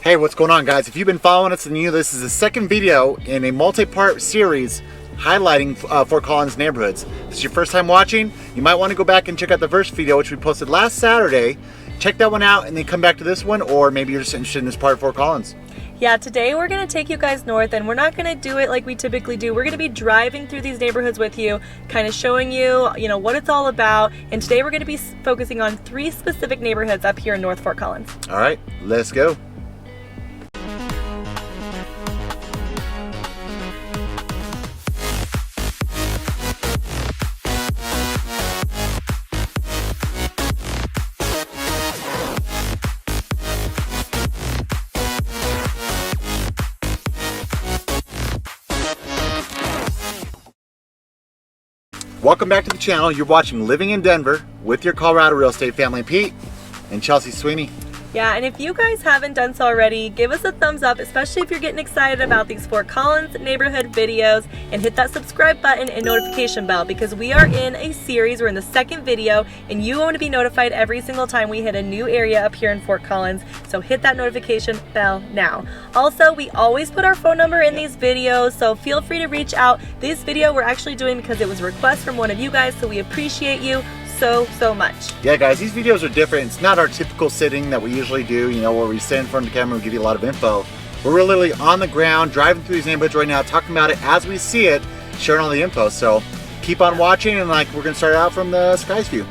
Hey, what's going on, guys? If you've been following us and this is the second video in a multi-part series highlighting Fort Collins neighborhoods. If this is your first time watching, you might want to go back and check out the first video, which we posted last Saturday. Check that one out and then come back to this one, or maybe you're just interested in this part of Fort Collins. Yeah, today we're going to take you guys north, and we're not going to do it like we typically do. We're going to be driving through these neighborhoods with you, kind of showing you, what it's all about. And today we're going to be focusing on 3 specific neighborhoods up here in North Fort Collins. All right, let's go. Welcome back to the channel. You're watching Living in Denver with your Colorado real estate family, Pete and Chelsea Sweeney. Yeah, and if you guys haven't done so already, give us a thumbs up, especially if you're getting excited about these Fort Collins neighborhood videos, and hit that subscribe button and notification bell, because we are in a series. We're in the second video, and you want to be notified every single time we hit a new area up here in Fort Collins. So hit that notification bell now. Also, we always put our phone number in these videos, so feel free to reach out. This video we're actually doing because it was a request from one of you guys, so we appreciate you so much. Yeah, guys, these videos are different. It's not our typical sitting that we usually do, where we stand in front of the camera and give you a lot of info. We're literally on the ground, driving through these neighborhoods right now, talking about it as we see it, sharing all the info. So keep on watching, and we're gonna start out from the skies view.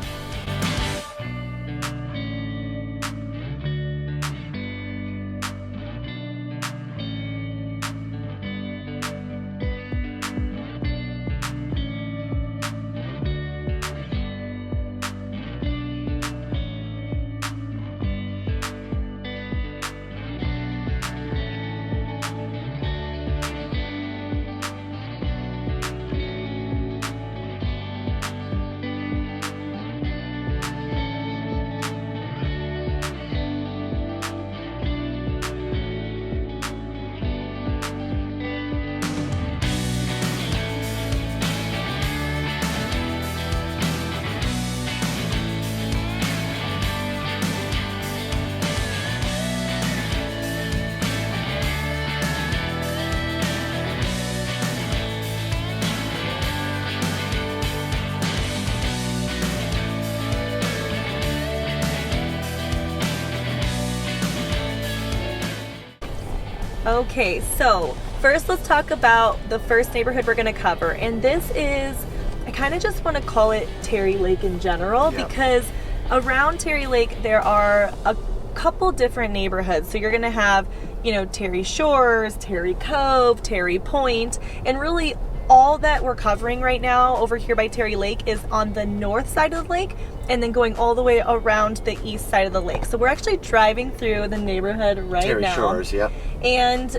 Okay, so first let's talk about the first neighborhood we're going to cover, and this is, I kind of just want to call it Terry Lake in general. Yep. Because around Terry Lake there are a couple different neighborhoods. So you're going to have, Terry Shores, Terry Cove, Terry Point, and really all that we're covering right now over here by Terry Lake is on the north side of the lake, and then going all the way around the east side of the lake. So we're actually driving through the neighborhood right now. Terry Shores, yeah. And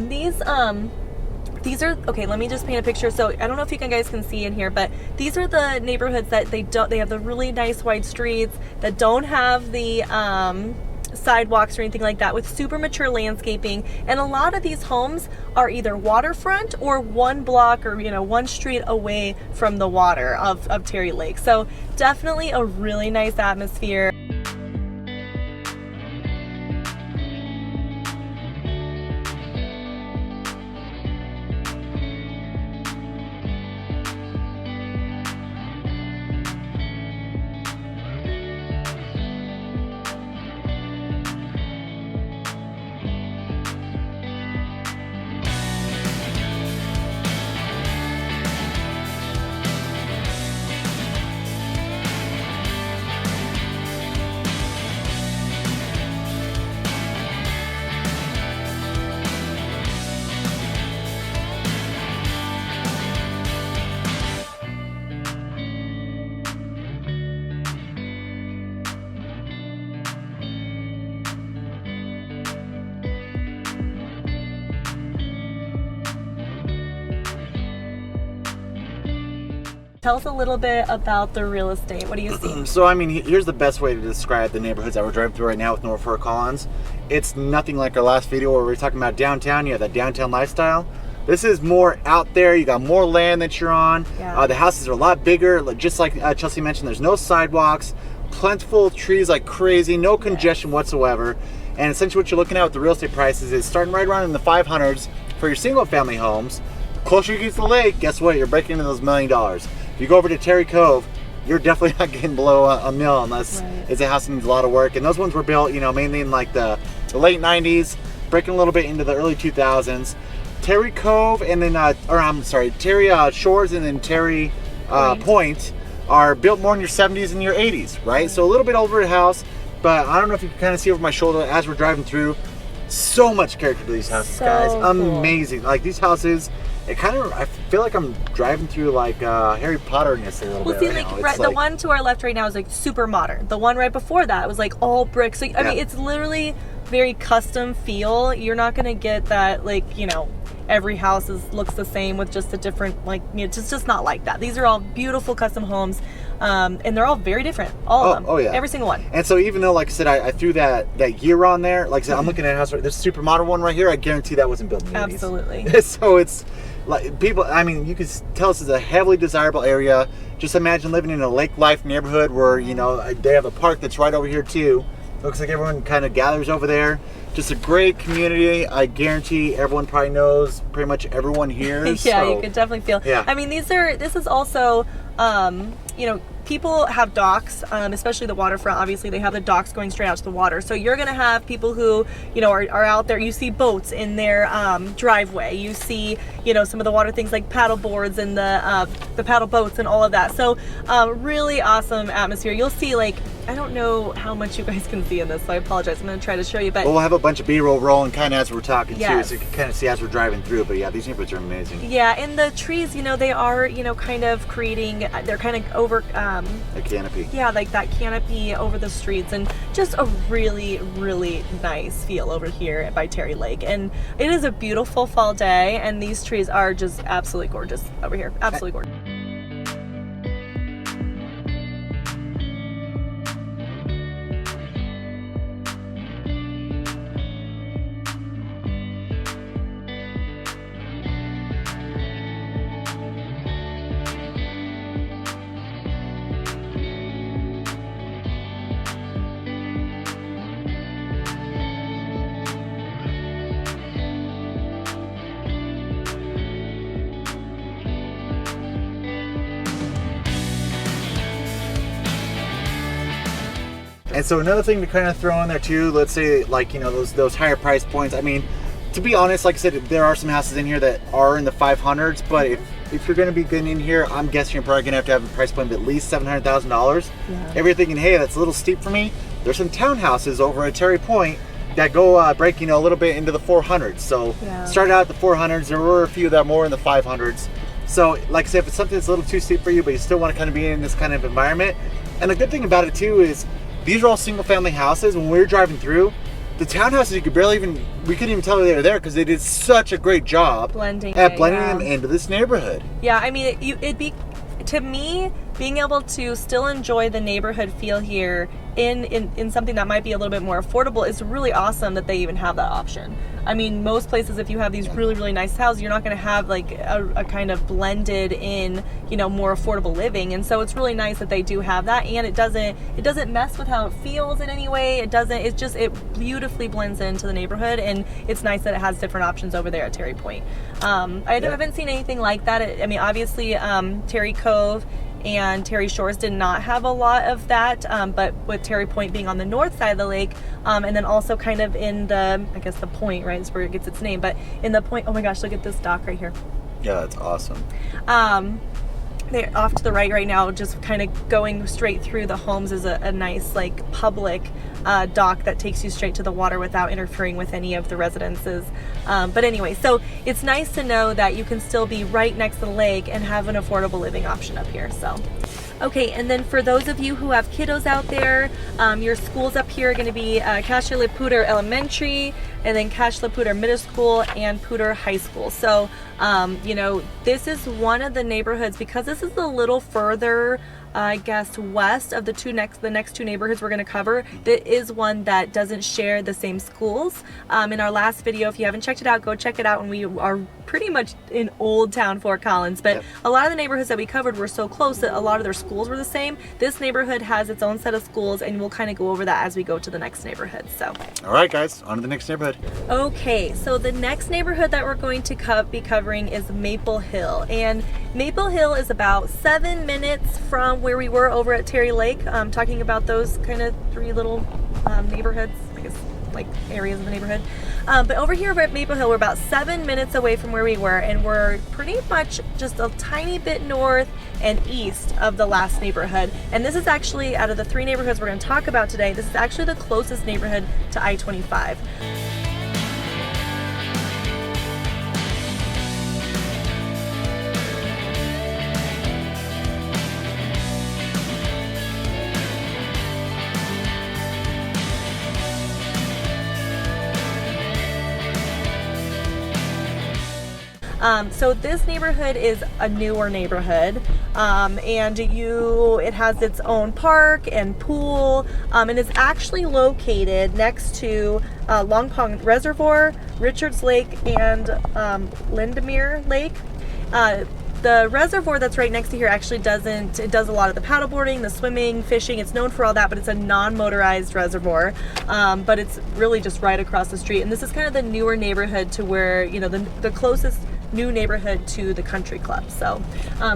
these are, okay, let me just paint a picture. So I don't know if you guys can see in here, but these are the neighborhoods that they have the really nice wide streets that don't have the sidewalks or anything like that, with super mature landscaping. And a lot of these homes are either waterfront or one block or one street away from the water of Terry Lake. So definitely a really nice atmosphere. Tell us a little bit about the real estate. What do you see? So, here's the best way to describe the neighborhoods that we're driving through right now with North Fort Collins. It's nothing like our last video where we were talking about downtown. You have that downtown lifestyle. This is more out there. You got more land that you're on. Yeah. The houses are a lot bigger. Just like Chelsea mentioned, there's no sidewalks, plentiful trees like crazy, no congestion whatsoever. And essentially what you're looking at with the real estate prices is starting right around in the 500s for your single family homes. Closer you get to the lake, guess what? You're breaking into those $1 million. If you go over to Terry Cove, you're definitely not getting below a mil unless it's a house that needs a lot of work. And those ones were built, you know, mainly in like the late 90s, breaking a little bit into the early 2000s. Terry Cove and then, Terry Shores and then Terry Point are built more in your 70s and your 80s, right? So a little bit older house, but I don't know if you can kind of see over my shoulder as we're driving through. So much character to these houses, guys. Amazing. Like these houses, I feel like I'm driving through like Harry Potter-ness a little bit. Well, see, the one to our left right now is like super modern. The one right before that was like all brick. So I mean, it's literally very custom feel. You're not gonna get that, like, you know, every house looks the same with just a different, like, you know, it's just not like that. These are all beautiful custom homes, and they're all very different, all of them. Oh yeah, every single one. And so even though, like I said, I threw that year on there, like I said, I'm looking at a house, this super modern one right here, I guarantee that wasn't built in the 80s. Absolutely. So it's like people, I mean, you can tell this is a heavily desirable area. Just imagine living in a lake life neighborhood where, you know, they have a park that's right over here too. Looks like everyone kind of gathers over there. Just a great community. I guarantee everyone probably knows pretty much everyone here. Yeah, so, you could definitely feel. Yeah. I mean, this is also, you know, people have docks, especially the waterfront. Obviously, they have the docks going straight out to the water. So you're going to have people who, you know, are out there. You see boats in their driveway. You see, you know, some of the water things like paddle boards and the paddle boats and all of that. So really awesome atmosphere. You'll see, like, I don't know how much you guys can see in this, so I apologize. I'm going to try to show you. But we'll have a bunch of B-roll rolling kind of as we're talking too, so you can kind of see as we're driving through. But yeah, these neighborhoods are amazing. Yeah, and the trees, you know, they are, you know, kind of creating, they're kind of over... a canopy. Yeah, like that canopy over the streets, and just a really, really nice feel over here by Terry Lake. And it is a beautiful fall day, and these trees are just absolutely gorgeous over here. Absolutely gorgeous. And so another thing to kind of throw in there too, let's say, like, you know, those higher price points. I mean, to be honest, like I said, there are some houses in here that are in the 500s, but if you're going to be getting in here, I'm guessing you're probably going to have a price point of at least $700,000. Yeah. Everything, hey, that's a little steep for me. There's some townhouses over at Terry Point that go break, you know, a little bit into the 400s. So start out at the 400s. There were a few that are more in the 500s. So like I said, if it's something that's a little too steep for you, but you still want to kind of be in this kind of environment. And the good thing about it too is these are all single family houses. When we were driving through, the townhouses, we couldn't even tell they were there because they did such a great job blending them into this neighborhood. Yeah, I mean, it'd be, to me, being able to still enjoy the neighborhood feel here in something that might be a little bit more affordable is really awesome that they even have that option. I mean, most places, if you have these really, really nice houses, you're not going to have like a kind of blended in, you know, more affordable living. And so it's really nice that they do have that, and it doesn't mess with how it feels in any way. It beautifully blends into the neighborhood, and it's nice that it has different options over there at Terry Point. I haven't seen anything like that. I mean, obviously, Terry Cove and Terry Shores did not have a lot of that, but with Terry Point being on the north side of the lake, and then also kind of in the, I guess the Point, right, is where it gets its name, but in the Point, oh my gosh, look at this dock right here. Yeah, that's awesome. They're off to the right now, just kind of going straight through the homes is a nice, like, public dock that takes you straight to the water without interfering with any of the residences. But anyway, so it's nice to know that you can still be right next to the lake and have an affordable living option up here. So, okay, and then for those of you who have kiddos out there, your schools up here are going to be Cache Le Poudre Elementary, and then Cache Le Poudre Middle School and Poudre High School. So, you know, this is one of the neighborhoods, because this is a little further I guess west of the next two neighborhoods we're going to cover. That is one that doesn't share the same schools. In our last video, if you haven't checked it out, go check it out. And we are pretty much in Old Town Fort Collins, but a lot of the neighborhoods that we covered were so close that a lot of their schools were the same. This neighborhood has its own set of schools, and we'll kind of go over that as we go to the next neighborhood. So, all right, guys, on to the next neighborhood. Okay, so the next neighborhood that we're going to be covering is Maple Hill, and Maple Hill is about 7 minutes from where we were over at Terry Lake, talking about those kind of three little neighborhoods, I guess, like areas of the neighborhood. But over here at Maple Hill, we're about 7 minutes away from where we were, and we're pretty much just a tiny bit north and east of the last neighborhood. And this is actually, out of the three neighborhoods we're going to talk about today, this is actually the closest neighborhood to I-25. So this neighborhood is a newer neighborhood, and it has its own park and pool, and it's actually located next to Long Pond Reservoir, Richards Lake, and Lindemere Lake. The reservoir that's right next to here actually does a lot of the paddleboarding, the swimming, fishing. It's known for all that, but it's a non-motorized reservoir. But it's really just right across the street. And this is kind of the newer neighborhood to where, you know, the closest new neighborhood to the country club. So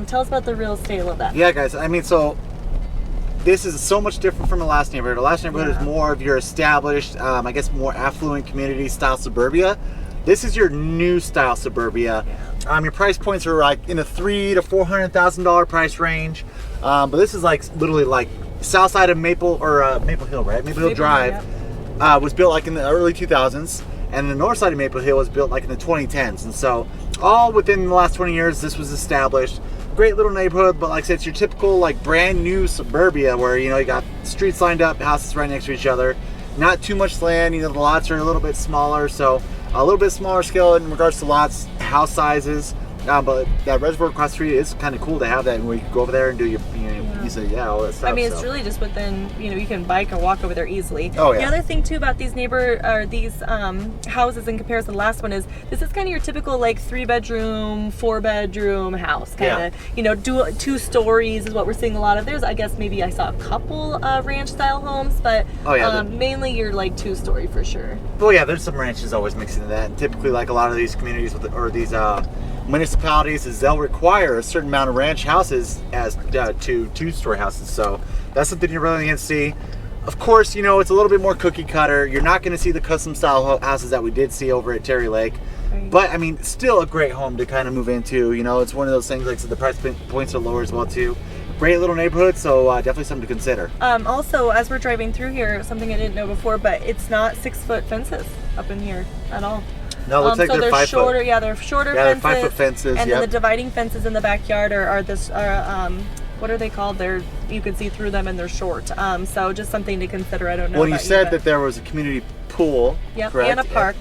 tell us about the real estate of that. Yeah, guys, I mean, so this is so much different from the last neighborhood. The last neighborhood is more of your established, I guess, more affluent community style suburbia. This is your new style suburbia. Your price points are like in the $300,000 to $400,000 price range, but this is like literally like south side of Maple Hill, right? Maple Hill Drive was built like in the early 2000s, and the north side of Maple Hill was built like in the 2010s, and so all within the last 20 years this was established. Great little neighborhood, but like I said, it's your typical like brand new suburbia where, you know, you got streets lined up, houses right next to each other, not too much land, you know, the lots are a little bit smaller, so a little bit smaller scale in regards to lots, house sizes, but that reservoir across the street is kind of cool to have that, and we can go over there and do your, you say, all that stuff. I mean, it's really just within, you can bike or walk over there easily. Oh, yeah. The other thing too about these houses in comparison to the last one is this is kind of your typical like 3-bedroom, 4-bedroom house, kind of, 2 stories is what we're seeing a lot of. There's, I guess, maybe I saw a couple ranch style homes, but mainly you're like 2-story for sure. Well, yeah, there's some ranches always mixed into that, and typically like a lot of these communities or these municipalities is they'll require a certain amount of ranch houses as to 2-story houses, so that's something you're really going to see. Of course, it's a little bit more cookie cutter. You're not going to see the custom style houses that we did see over at Terry Lake, but I mean, still a great home to kind of move into. It's one of those things, like so the price points are lower as well too. Great little neighborhood, so definitely something to consider. Also, as we're driving through here, something I didn't know before, but it's not 6-foot fences up in here at all. No, it looks like they're 5 shorter. foot. Yeah, they're shorter fences. They're 5-foot fences. And then the dividing fences in the backyard are what are they called? You can see through them and they're short. So just something to consider. I don't know. Well, you said that there was a community pool. Yep, correct? and a park.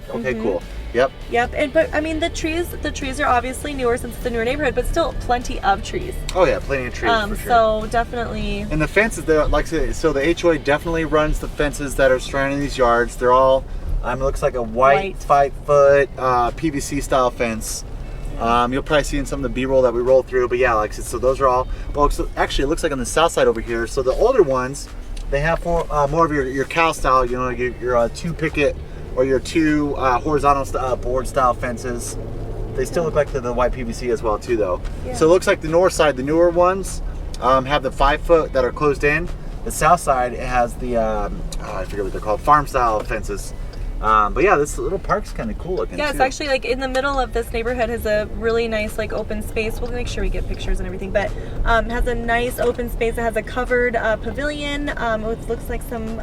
Okay, cool. Yep. But I mean the trees are obviously newer since it's a newer neighborhood, but still plenty of trees. Oh yeah, plenty of trees for sure. So definitely. And the fences, there, like I said, so the HOA definitely runs the fences that are surrounding these yards. They're all, it looks like a white 5-foot PVC style fence. You'll probably see in some of the B-roll that we rolled through, but yeah, like I said, so those are all. Well, so actually, it looks like on the south side over here. So the older ones, they have more of your cow style. Your 2-picket. Or your 2 horizontal board style fences. They still look like the white PVC as well too, though. Yeah. So it looks like the north side, the newer ones, have the 5-foot that are closed in. The south side, it has the I forget what they're called, farm style fences. But yeah, this little park's kind of cool looking. Yeah, it's actually like in the middle of this neighborhood has a really nice like open space. We'll make sure we get pictures and everything, but it has a nice open space. It has a covered pavilion. It looks like some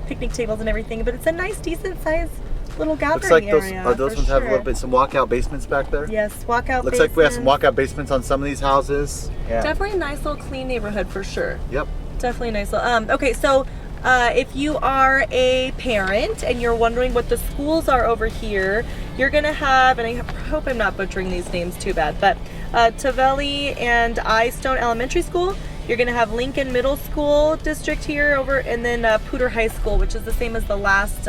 picnic tables and everything, but it's a nice, decent sized little gathering area. Those ones have a little bit some walkout basements back there. Yes, walkout. Looks like we have some walkout basements on some of these houses. Yeah. Definitely a nice little clean neighborhood for sure. Yep. Definitely a nice little. Okay, so if you are a parent and you're wondering what the schools are over here, you're gonna have, and I hope I'm not butchering these names too bad, but Tavelli and Stone Elementary School You're going to have Lincoln Middle School District here over, and then Poudre High School, which is the same as the last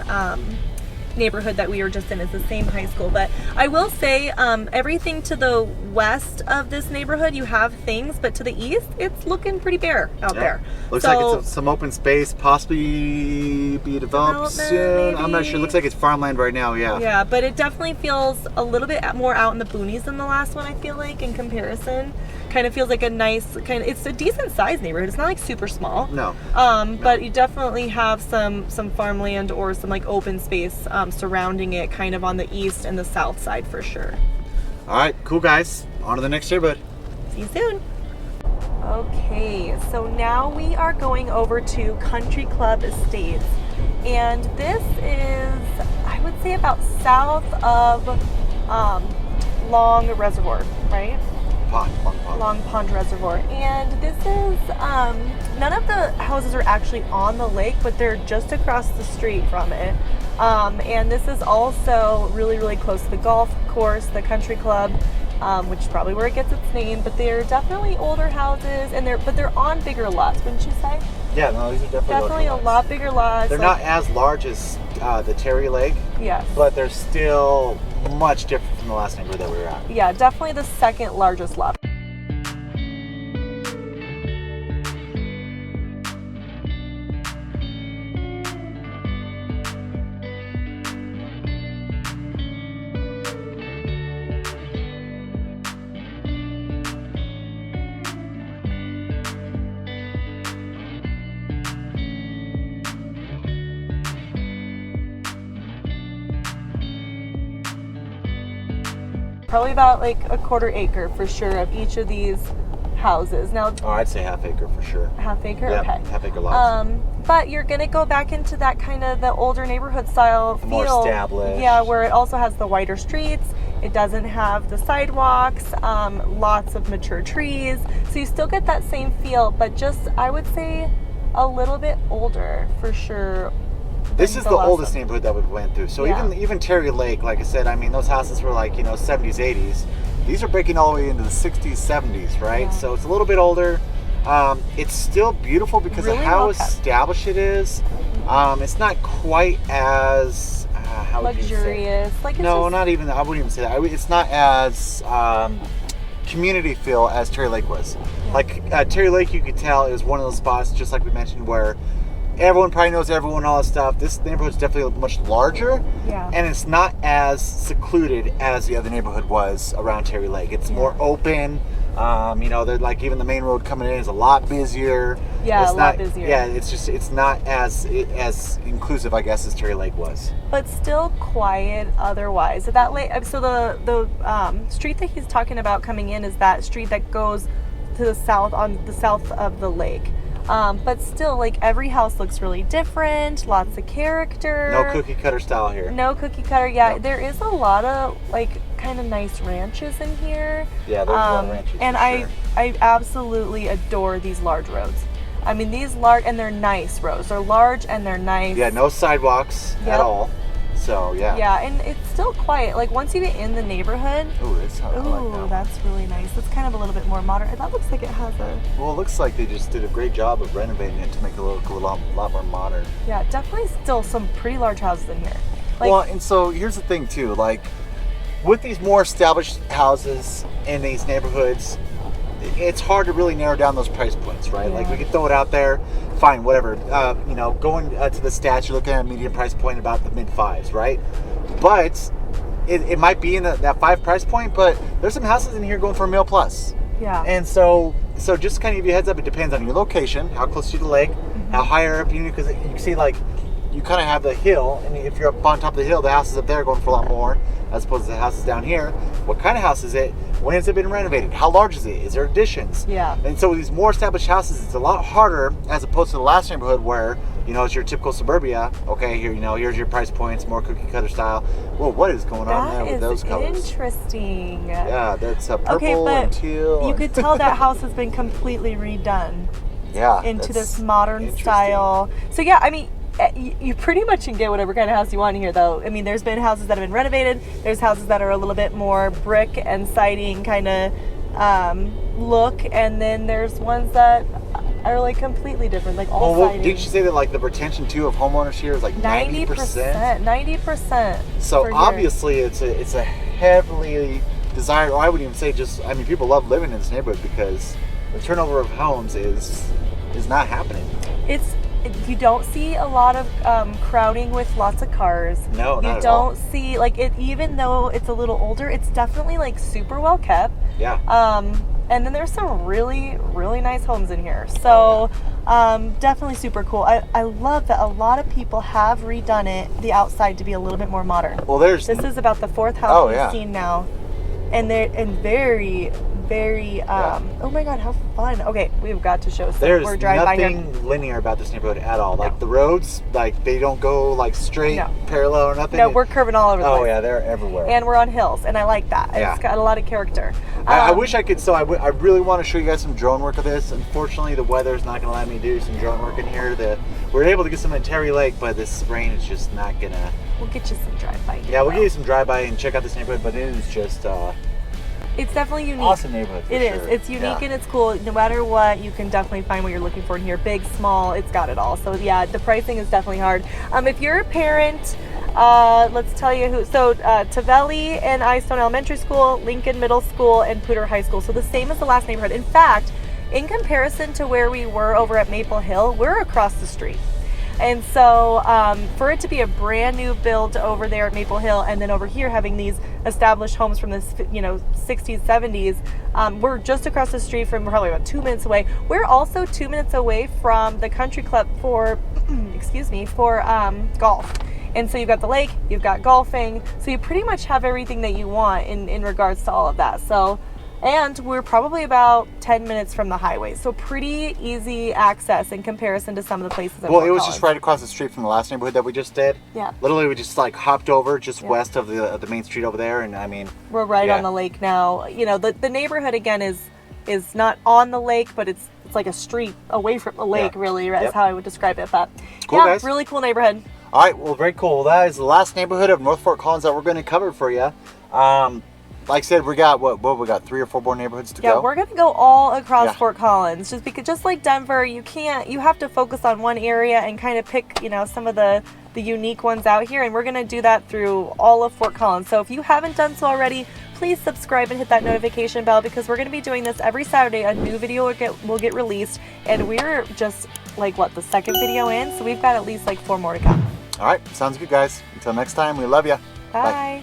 neighborhood that we were just in, is the same high school. But I will say everything to the west of this neighborhood, you have things, but to the east, it's looking pretty bare out there. Looks like it's some open space, possibly be developed soon. Maybe. I'm not sure. Looks like it's farmland right now. Yeah, but it definitely feels a little bit more out in the boonies than the last one, I feel like, in comparison. Kind of feels like a nice it's a decent sized neighborhood. It's not like super small. No. But you definitely have some farmland or some like open space surrounding it, kind of on the east and the south side for sure. All right, cool guys. On to the next neighborhood. See you soon. Okay, so now we are going over to Country Club Estates, and this is, I would say, about south of Long Reservoir, right? Long Pond Reservoir. And this is, none of the houses are actually on the lake, but they're just across the street from it. And this is also really, really close to the golf course, the country club, which is probably where it gets its name. But they're definitely older houses, and they're on bigger lots, wouldn't you say? Yeah, no, these are definitely a lot bigger lots. They're not as large as the Terry Lake. Yes. But they're still much different from the last neighborhood that we were at. Yeah, definitely the second largest lot. Probably about like a quarter acre for sure of each of these houses. Now, I'd say half acre for sure. Half acre? Yeah, okay. Half acre lots. But you're gonna go back into that kind of the older neighborhood style feel. More established. Yeah, where it also has the wider streets. It doesn't have the sidewalks, lots of mature trees. So you still get that same feel, but just, I would say, a little bit older for sure. This is the oldest neighborhood that we went through. So even Terry Lake, like I said, I mean, those houses were like, 70s, 80s. These are breaking all the way into the 60s, 70s, right? Yeah. So it's a little bit older. It's still beautiful because really of how established it is. It's not quite as how luxurious. Like it's no, not even. I wouldn't even say that. It's not as community feel as Terry Lake was. Yeah. Like Terry Lake, you could tell is one of those spots, just like we mentioned, where everyone probably knows everyone and all that stuff. This neighborhood's definitely much larger, and it's not as secluded as the other neighborhood was around Terry Lake. It's more open. They're like, even the main road coming in is a lot busier. Yeah, it's a lot busier. Yeah, it's not as inclusive, I guess, as Terry Lake was. But still quiet otherwise. So the street that he's talking about coming in is that street that goes to the south, on the south of the lake. But still, like, every house looks really different, lots of character. No cookie cutter style here. No cookie cutter, yeah. Nope. There is a lot of, like, kind of nice ranches in here. Yeah, there's a lot of ranches. And I absolutely adore these large roads. I mean, these large, and they're nice roads. They're large and they're nice. Yeah, no sidewalks at all. So, yeah. Yeah, and it's still quiet. Like, once you get in the neighborhood. Ooh, that's really nice. It's kind of a little bit more modern. That looks like it has a... Well, it looks like they just did a great job of renovating it to make it look a lot more modern. Yeah, definitely still some pretty large houses in here. Like, well, and so here's the thing, too. Like, with these more established houses in these neighborhoods, it's hard to really narrow down those price points, right? Yeah. Like, we could throw it out there, fine, whatever. Going to the stats, you're looking at a median price point about the mid-5s, right? But it might be in that 5 price point, but there's some houses in here going for $1 million plus. Yeah. And so just kind of give you a heads up, it depends on your location, how close to the lake, how higher up because you can see, like, you kind of have the hill, and if you're up on top of the hill, the houses up there are going for a lot more as opposed to the houses down here. What kind of house is it? When has it been renovated? How large is it? Is there additions? Yeah. And so with these more established houses, it's a lot harder as opposed to the last neighborhood where, it's your typical suburbia. Okay, here, here's your price points, more cookie cutter style. Well, what is going on there with those colors? Interesting. Yeah, that's purple and teal. You could tell that house has been completely redone. Yeah. Into this modern style. So yeah, I mean, you pretty much can get whatever kind of house you want in here, though. I mean, there's been houses that have been renovated. There's houses that are a little bit more brick and siding kind of look, and then there's ones that are like completely different, like all siding. Did you say that like the retention too of homeowners here is like 90%? 90%. So obviously it's a heavily desired, or I would even say just, I mean, people love living in this neighborhood because the turnover of homes is not happening. You don't see a lot of crowding with lots of cars. No, not you at all. don't see like it, even though it's a little older, it's definitely like super well kept. Yeah. And then there's some really, really nice homes in here. So definitely super cool. I love that a lot of people have redone it, the outside, to be a little bit more modern. Well, this is about the fourth house we've seen now. And very, very, oh my God, how fun. Okay, we've got to show some. There's We're driving by here. nothing linear about this neighborhood at all. Like the roads, like they don't go like straight, parallel or nothing. No, we're curving all over the place. Oh yeah, they're everywhere. And we're on hills, and I like that. Yeah. It's got a lot of character. I wish I could, I really want to show you guys some drone work of this. Unfortunately, the weather's not going to let me do some drone work in here. We're able to get some in Terry Lake, but this rain is just not going to. We'll get you some drive-by here. Yeah, we'll get you some drive-by and check out this neighborhood, but it is just it's definitely unique. Awesome neighborhood. It is. It's unique and it's cool. No matter what, you can definitely find what you're looking for in here. Big, small, it's got it all. So yeah, the pricing is definitely hard. If you're a parent, let's tell you who. So Tavelli and Eyestone Elementary School, Lincoln Middle School, and Pooter High School. So the same as the last neighborhood. In fact, in comparison to where we were over at Maple Hill, we're across the street. And so for it to be a brand new build over there at Maple Hill, and then over here having these established homes from the 60s, 70s, we're just across the street from, probably about 2 minutes away. We're also 2 minutes away from the country club for, for golf. And so you've got the lake, you've got golfing, so you pretty much have everything that you want in regards to all of that. So. And we're probably about 10 minutes from the highway. So pretty easy access in comparison to some of the places. Well, it was just right across the street from the last neighborhood that we just did. Yeah. Literally, we just like hopped over just west of the main street over there. And I mean, we're right on the lake now. You know, the neighborhood again is not on the lake, but it's like a street away from the lake, really, is how I would describe it. But cool, guys. Really cool neighborhood. All right, well, very cool. Well, that is the last neighborhood of North Fort Collins that we're going to cover for you. Like I said, we got we got 3 or 4 more neighborhoods to go. Yeah, we're gonna go all across Fort Collins, just like Denver, you have to focus on one area and kind of pick, some of the unique ones out here, and we're gonna do that through all of Fort Collins. So if you haven't done so already, please subscribe and hit that notification bell, because we're gonna be doing this every Saturday. A new video will get released, and we're just like the second video in, so we've got at least like 4 more to come. All right, sounds good, guys. Until next time, we love you. Bye.